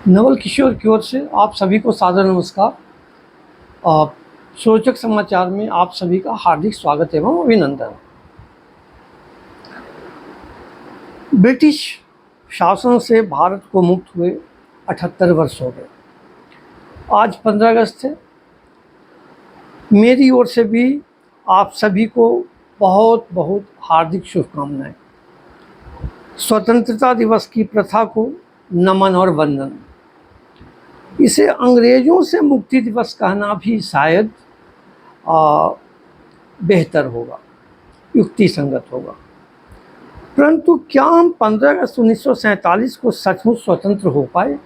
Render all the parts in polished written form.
नवल किशोर की ओर से आप सभी को सादर नमस्कार। सूचक समाचार में आप सभी का हार्दिक स्वागत एवं अभिनंदन। ब्रिटिश शासन से भारत को मुक्त हुए 78 वर्ष हो गए। आज 15 अगस्त है। मेरी ओर से भी आप सभी को बहुत बहुत हार्दिक शुभकामनाएं। स्वतंत्रता दिवस की प्रथा को नमन और वंदन। इसे अंग्रेजों से मुक्ति दिवस कहना भी शायद बेहतर होगा, युक्ति संगत होगा। परंतु क्या हम 15 अगस्त 1947 को सचमुच स्वतंत्र हो पाए?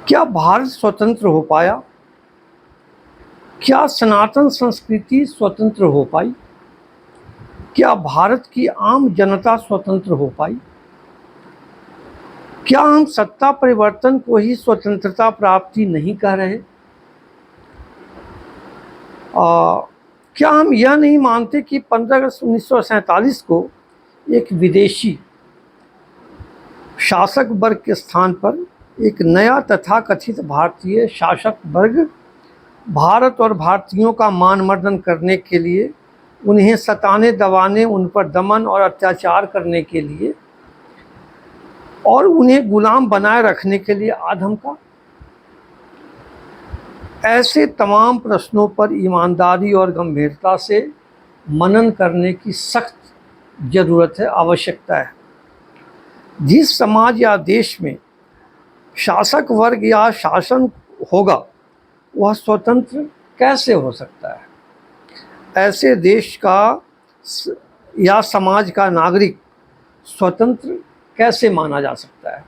क्या भारत स्वतंत्र हो पाया? क्या सनातन संस्कृति स्वतंत्र हो पाई? क्या भारत की आम जनता स्वतंत्र हो पाई? क्या हम सत्ता परिवर्तन को ही स्वतंत्रता प्राप्ति नहीं कह रहे? क्या हम यह नहीं मानते कि 15 अगस्त 1947 को एक विदेशी शासक वर्ग के स्थान पर एक नया तथाकथित भारतीय शासक वर्ग भारत और भारतीयों का मानमर्दन करने के लिए, उन्हें सताने दबाने, उन पर दमन और अत्याचार करने के लिए और उन्हें गुलाम बनाए रखने के लिए आधम का? ऐसे तमाम प्रश्नों पर ईमानदारी और गंभीरता से मनन करने की सख्त ज़रूरत है, आवश्यकता है। जिस समाज या देश में शासक वर्ग या शासन होगा वह स्वतंत्र कैसे हो सकता है? ऐसे देश का या समाज का नागरिक स्वतंत्र कैसे माना जा सकता है?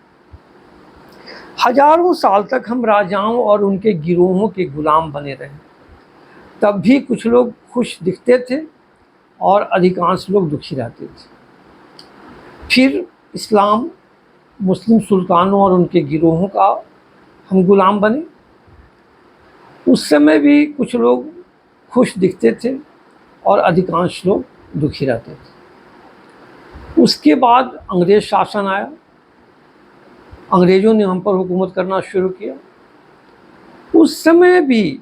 हजारों साल तक हम राजाओं और उनके गिरोहों के गुलाम बने रहे। तब भी कुछ लोग खुश दिखते थे और अधिकांश लोग दुखी रहते थे। फिर इस्लाम, मुस्लिम सुल्तानों और उनके गिरोहों का हम गुलाम बने। उस समय भी कुछ लोग खुश दिखते थे और अधिकांश लोग दुखी रहते थे। उसके बाद अंग्रेज शासन आया। अंग्रेज़ों ने हम पर हुकूमत करना शुरू किया। उस समय भी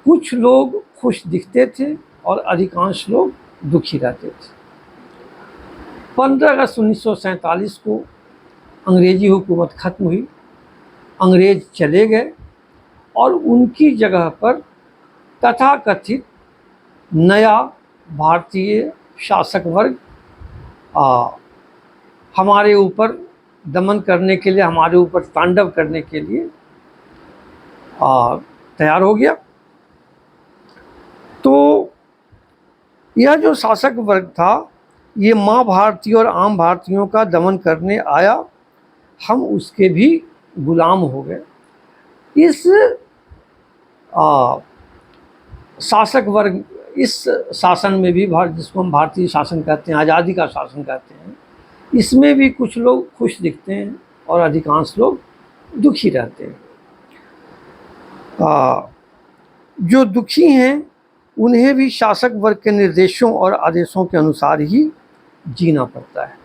कुछ लोग खुश दिखते थे और अधिकांश लोग दुखी रहते थे। 15 अगस्त 1947 को अंग्रेजी हुकूमत ख़त्म हुई, अंग्रेज चले गए और उनकी जगह पर तथाकथित नया भारतीय शासक वर्ग हमारे ऊपर दमन करने के लिए, हमारे ऊपर तांडव करने के लिए तैयार हो गया। तो यह जो शासक वर्ग था ये माँ भारती और आम भारतीयों का दमन करने आया, हम उसके भी गुलाम हो गए। इस शासक वर्ग, इस शासन में भी जिसको हम भारतीय शासन कहते हैं, आज़ादी का शासन कहते हैं, इसमें भी कुछ लोग खुश दिखते हैं और अधिकांश लोग दुखी रहते हैं। जो दुखी हैं उन्हें भी शासक वर्ग के निर्देशों और आदेशों के अनुसार ही जीना पड़ता है।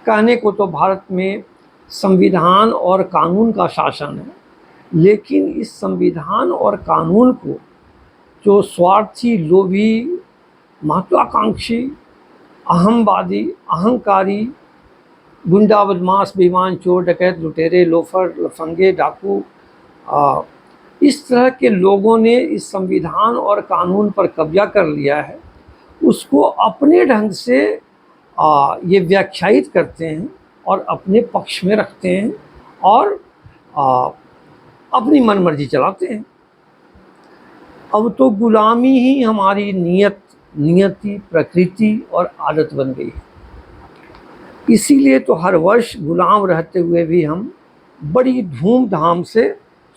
कहने को तो भारत में संविधान और कानून का शासन है, लेकिन इस संविधान और कानून को जो स्वार्थी, लोभी, महत्वाकांक्षी, अहमवादी, अहंकारी, गुंडा, बदमाश, बेईमान, चोर, डकैत, लुटेरे, लोफर, लफंगे, डाकू, इस तरह के लोगों ने इस संविधान और कानून पर कब्जा कर लिया है, उसको अपने ढंग से ये व्याख्यायित करते हैं और अपने पक्ष में रखते हैं और अपनी मनमर्जी चलाते हैं। अब तो गुलामी ही हमारी नियति, प्रकृति और आदत बन गई है। इसीलिए तो हर वर्ष गुलाम रहते हुए भी हम बड़ी धूमधाम से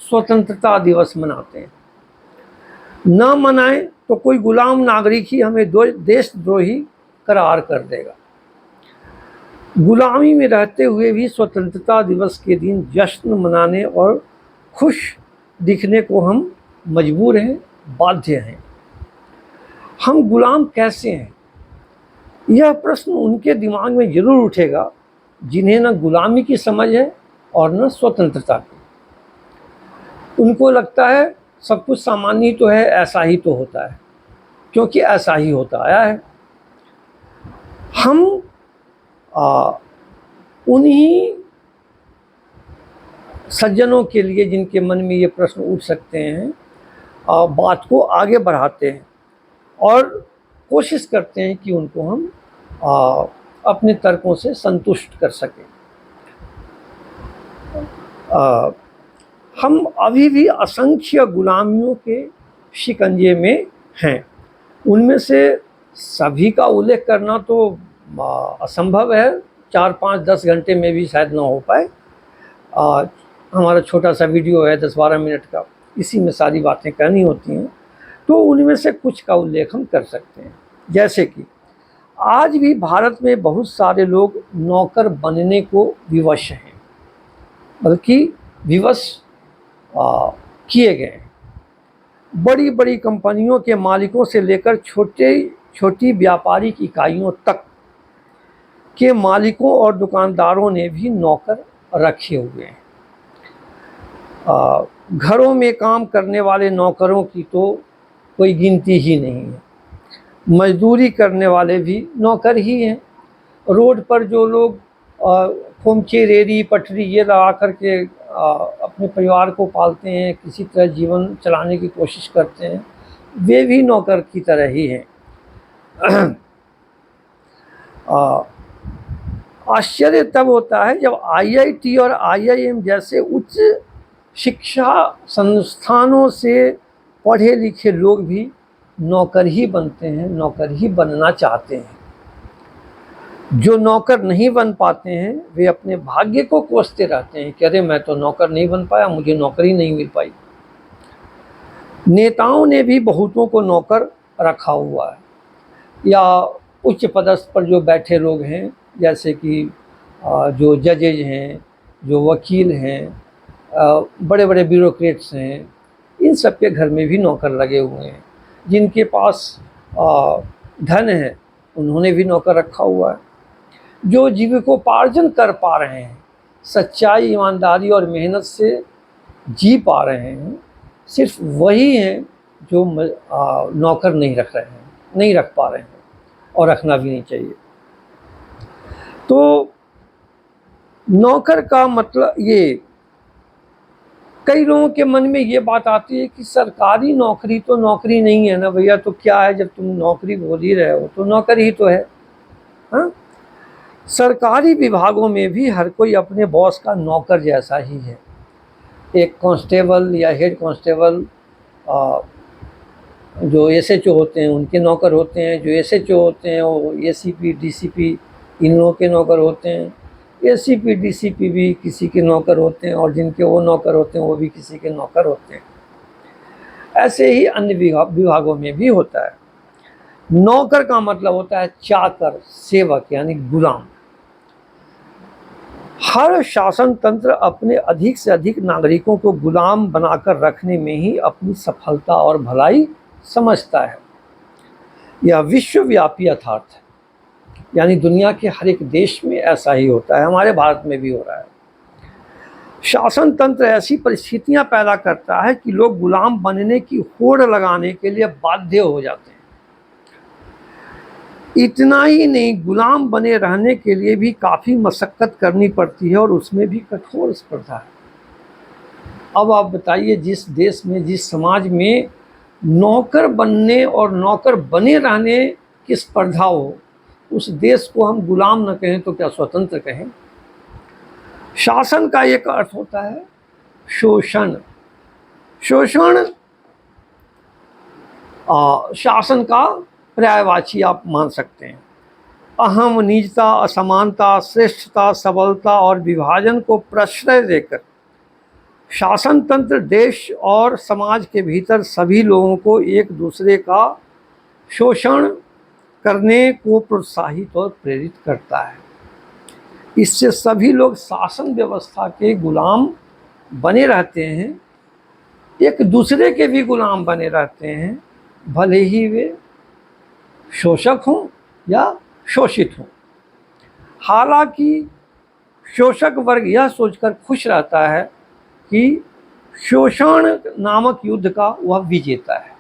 स्वतंत्रता दिवस मनाते हैं। न मनाएं तो कोई गुलाम नागरिक ही हमें देशद्रोही करार कर देगा। गुलामी में रहते हुए भी स्वतंत्रता दिवस के दिन जश्न मनाने और खुश दिखने को हम मजबूर हैं, बाध्य हैं। हम गुलाम कैसे हैं? यह प्रश्न उनके दिमाग में जरूर उठेगा जिन्हें न गुलामी की समझ है और न स्वतंत्रता की। उनको लगता है सब कुछ सामान्य ही तो है, ऐसा ही तो होता है, क्योंकि ऐसा ही होता आया है। हम उन्हीं सज्जनों के लिए जिनके मन में ये प्रश्न उठ सकते हैं, बात को आगे बढ़ाते हैं और कोशिश करते हैं कि उनको हम अपने तर्कों से संतुष्ट कर सकें। हम अभी भी असंख्य गुलामियों के शिकंजे में हैं। उनमें से सभी का उल्लेख करना तो असंभव है, 4, 5, 10 घंटे में भी शायद ना हो पाए। हमारा छोटा सा वीडियो है 10-12 मिनट का, इसी में सारी बातें कहनी होती हैं, तो उनमें से कुछ का उल्लेख हम कर सकते हैं। जैसे कि आज भी भारत में बहुत सारे लोग नौकर बनने को विवश हैं, बल्कि विवश किए गए हैं। बड़ी बड़ी कंपनियों के मालिकों से लेकर छोटी व्यापारिक इकाइयों तक के मालिकों और दुकानदारों ने भी नौकर रखे हुए हैं। घरों में काम करने वाले नौकरों की तो कोई गिनती ही नहीं है। मजदूरी करने वाले भी नौकर ही हैं। रोड पर जो लोग खोमचे, रेहड़ी, पटरी ये लगा करके अपने परिवार को पालते हैं, किसी तरह जीवन चलाने की कोशिश करते हैं, वे भी नौकर की तरह ही हैं। आश्चर्य तब होता है जब IIT और IIM जैसे उच्च शिक्षा संस्थानों से पढ़े लिखे लोग भी नौकर ही बनते हैं, नौकर ही बनना चाहते हैं। जो नौकर नहीं बन पाते हैं वे अपने भाग्य को कोसते रहते हैं कि अरे मैं तो नौकर नहीं बन पाया, मुझे नौकरी नहीं मिल पाई। नेताओं ने भी बहुतों को नौकर रखा हुआ है, या उच्च पदस्थ पर जो बैठे लोग हैं, जैसे कि जो जजेज हैं, जो वकील हैं, बड़े बड़े ब्यूरोक्रेट्स हैं, इन सब के घर में भी नौकर लगे हुए हैं। जिनके पास धन है उन्होंने भी नौकर रखा हुआ है। जो जीविकोपार्जन कर पा रहे हैं, सच्चाई, ईमानदारी और मेहनत से जी पा रहे हैं, सिर्फ वही हैं जो नौकर नहीं रख रहे हैं, नहीं रख पा रहे हैं, और रखना भी नहीं चाहिए। तो नौकर का मतलब ये, कई लोगों के मन में ये बात आती है कि सरकारी नौकरी तो नौकरी नहीं है ना भैया, तो क्या है, जब तुम नौकरी बोल ही रहे हो तो नौकर ही तो है। हाँ, सरकारी विभागों में भी हर कोई अपने बॉस का नौकर जैसा ही है। एक कांस्टेबल या हेड कांस्टेबल जो SHO होते हैं उनके नौकर होते हैं, जो SHO होते हैं वो ACP, DCP इन लोगों के नौकर होते हैं। ACP, DCP भी किसी के नौकर होते हैं, और जिनके वो नौकर होते हैं वो भी किसी के नौकर होते हैं। ऐसे ही अन्य विभागों में भी होता है। नौकर का मतलब होता है चाकर, सेवक, यानी गुलाम। हर शासन तंत्र अपने अधिक से अधिक नागरिकों को गुलाम बनाकर रखने में ही अपनी सफलता और भलाई समझता है। यह विश्वव्यापी यथार्थ है, यानी दुनिया के हर एक देश में ऐसा ही होता है, हमारे भारत में भी हो रहा है। शासन तंत्र ऐसी परिस्थितियां पैदा करता है कि लोग गुलाम बनने की होड़ लगाने के लिए बाध्य हो जाते हैं। इतना ही नहीं, गुलाम बने रहने के लिए भी काफ़ी मशक्क़त करनी पड़ती है, और उसमें भी कठोर स्पर्धा है। अब आप बताइए, जिस देश में, जिस समाज में नौकर बनने और नौकर बने रहने की स्पर्धा हो, उस देश को हम गुलाम न कहें तो क्या स्वतंत्र कहें। शासन का एक अर्थ होता है शोषण। शोषण शासन का पर्यायवाची आप मान सकते हैं। अहम, निजता, असमानता, श्रेष्ठता, सबलता और विभाजन को प्रश्रय देकर शासन तंत्र देश और समाज के भीतर सभी लोगों को एक दूसरे का शोषण करने को प्रोत्साहित और प्रेरित करता है। इससे सभी लोग शासन व्यवस्था के गुलाम बने रहते हैं, एक दूसरे के भी गुलाम बने रहते हैं, भले ही वे शोषक हों या शोषित हों। हालांकि शोषक वर्ग यह सोचकर खुश रहता है कि शोषण नामक युद्ध का वह विजेता है।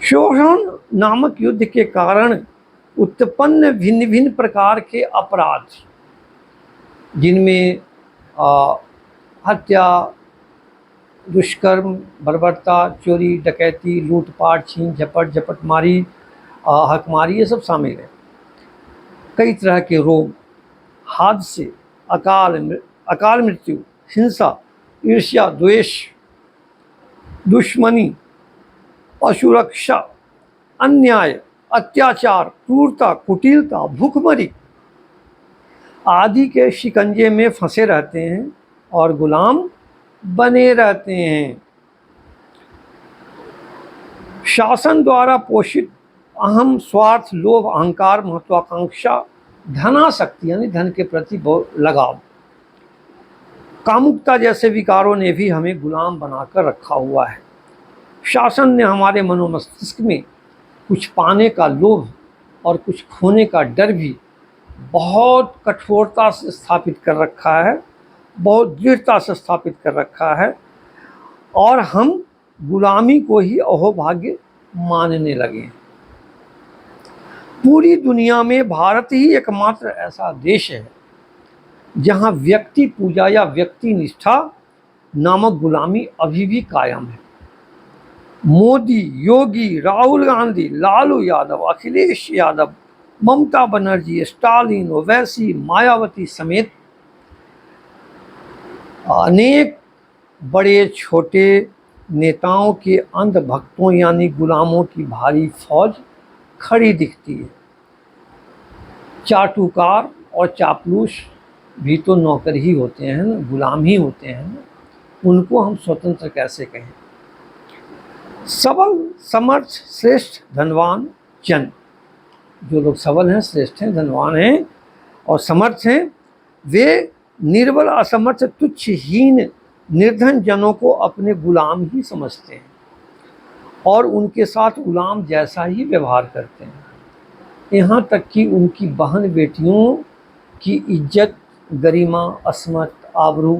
शोषण नामक युद्ध के कारण उत्पन्न भिन्न भिन्न प्रकार के अपराध, जिनमें हत्या, दुष्कर्म, बर्बरता, चोरी, डकैती, लूटपाट, छीन झपट, झपटमारी, हकमारी, ये सब शामिल है। कई तरह के रोग, हादसे, अकाल मृत्यु, हिंसा, ईर्ष्या, द्वेष, दुश्मनी, असुरक्षा, अन्याय, अत्याचार, क्रूरता, कुटिलता, भूखमरी आदि के शिकंजे में फंसे रहते हैं और गुलाम बने रहते हैं। शासन द्वारा पोषित अहम, स्वार्थ, लोभ, अहंकार, महत्वाकांक्षा, धनासक्ति यानी धन के प्रति बहुत लगाव, कामुकता जैसे विकारों ने भी हमें गुलाम बनाकर रखा हुआ है। शासन ने हमारे मनोमस्तिष्क में कुछ पाने का लोभ और कुछ खोने का डर भी बहुत कठोरता से स्थापित कर रखा है, बहुत दृढ़ता से स्थापित कर रखा है, और हम गुलामी को ही अहोभाग्य मानने लगे हैं। पूरी दुनिया में भारत ही एकमात्र ऐसा देश है जहां व्यक्ति पूजा या व्यक्ति निष्ठा नामक गुलामी अभी भी कायम है। मोदी, योगी, राहुल गांधी, लालू यादव, अखिलेश यादव, ममता बनर्जी, स्टालिन, ओवैसी, मायावती समेत अनेक बड़े छोटे नेताओं के अंधभक्तों यानी गुलामों की भारी फौज खड़ी दिखती है। चाटुकार और चापलूस भी तो नौकर ही होते हैं ना, गुलाम ही होते हैं ना, उनको हम स्वतंत्र कैसे कहें। सबल, समर्थ, श्रेष्ठ, धनवान जन, जो लोग सबल हैं, श्रेष्ठ हैं, धनवान हैं और समर्थ हैं, वे निर्बल, असमर्थ, तुच्छहीन, निर्धन जनों को अपने गुलाम ही समझते हैं और उनके साथ गुलाम जैसा ही व्यवहार करते हैं। यहाँ तक कि उनकी बहन बेटियों की इज्जत, गरिमा, असमत, आबरू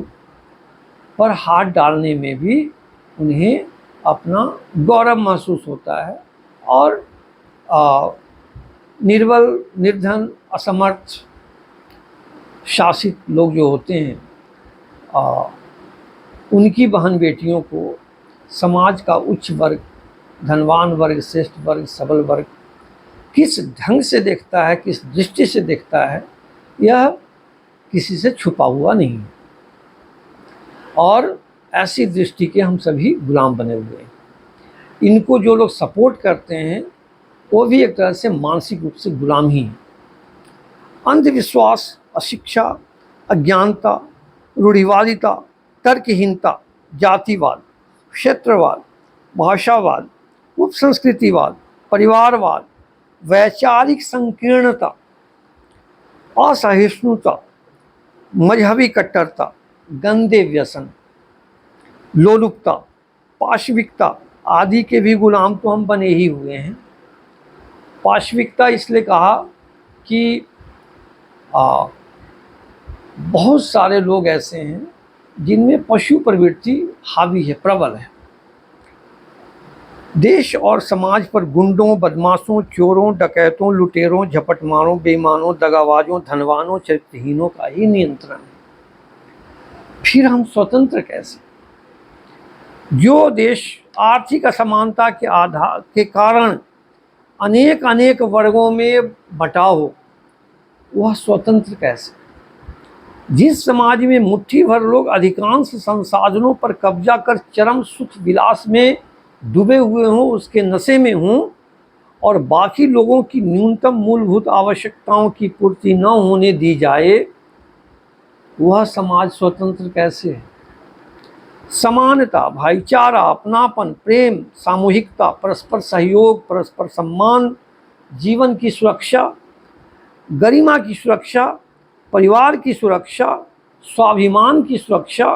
पर हाथ डालने में भी उन्हें अपना गौरव महसूस होता है और निर्बल, निर्धन, असमर्थ शासित लोग जो होते हैं उनकी बहन बेटियों को समाज का उच्च वर्ग, धनवान वर्ग, श्रेष्ठ वर्ग, सबल वर्ग किस ढंग से देखता है, किस दृष्टि से देखता है, यह किसी से छुपा हुआ नहीं है और ऐसी दृष्टि के हम सभी गुलाम बने हुए हैं। इनको जो लोग सपोर्ट करते हैं वो भी एक तरह से मानसिक रूप से गुलाम ही हैं। अंधविश्वास, अशिक्षा, अज्ञानता, रूढ़िवादिता, तर्कहीनता, जातिवाद, क्षेत्रवाद, भाषावाद, उपसंस्कृतिवाद, परिवारवाद, वैचारिक संकीर्णता, असहिष्णुता, मजहबी कट्टरता, गंदे व्यसन, लोलुपता, पाशविकता आदि के भी गुलाम तो हम बने ही हुए हैं। पाशविकता इसलिए कहा कि बहुत सारे लोग ऐसे हैं जिनमें पशु प्रवृत्ति हावी है, प्रबल है। देश और समाज पर गुंडों, बदमाशों, चोरों, डकैतों, लुटेरों, झपटमारों, बेईमानों, दगाबाजों, धनवानों, चरित्रहीनों का ही नियंत्रण है। फिर हम स्वतंत्र कैसे? जो देश आर्थिक असमानता के आधार के कारण अनेक अनेक वर्गों में बटा हो, वह स्वतंत्र कैसे? जिस समाज में मुट्ठी भर लोग अधिकांश संसाधनों पर कब्जा कर चरम सुख विलास में डूबे हुए हों, उसके नशे में हों और बाकी लोगों की न्यूनतम मूलभूत आवश्यकताओं की पूर्ति न होने दी जाए, वह समाज स्वतंत्र कैसे है? समानता, भाईचारा, अपनापन, प्रेम, सामूहिकता, परस्पर सहयोग, परस्पर सम्मान, जीवन की सुरक्षा, गरिमा की सुरक्षा, परिवार की सुरक्षा, स्वाभिमान की सुरक्षा,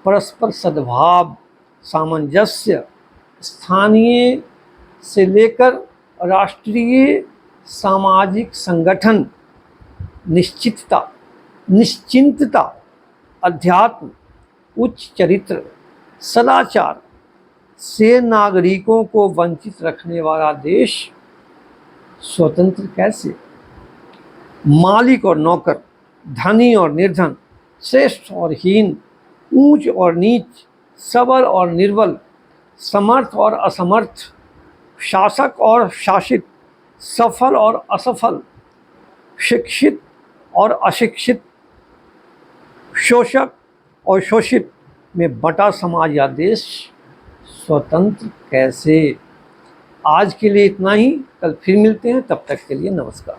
परस्पर सद्भाव, सामंजस्य, स्थानीय से लेकर राष्ट्रीय सामाजिक संगठन, निश्चितता, निश्चिंतता, अध्यात्म, उच्च चरित्र, सदाचार से नागरिकों को वंचित रखने वाला देश स्वतंत्र कैसे? मालिक और नौकर, धनी और निर्धन, श्रेष्ठ और हीन, ऊंच और नीच, सबल और निर्बल, समर्थ और असमर्थ, शासक और शासित, सफल और असफल, शिक्षित और अशिक्षित, शोषक और शोषित में बटा समाज या देश स्वतंत्र कैसे? आज के लिए इतना ही, कल फिर मिलते हैं, तब तक के लिए नमस्कार।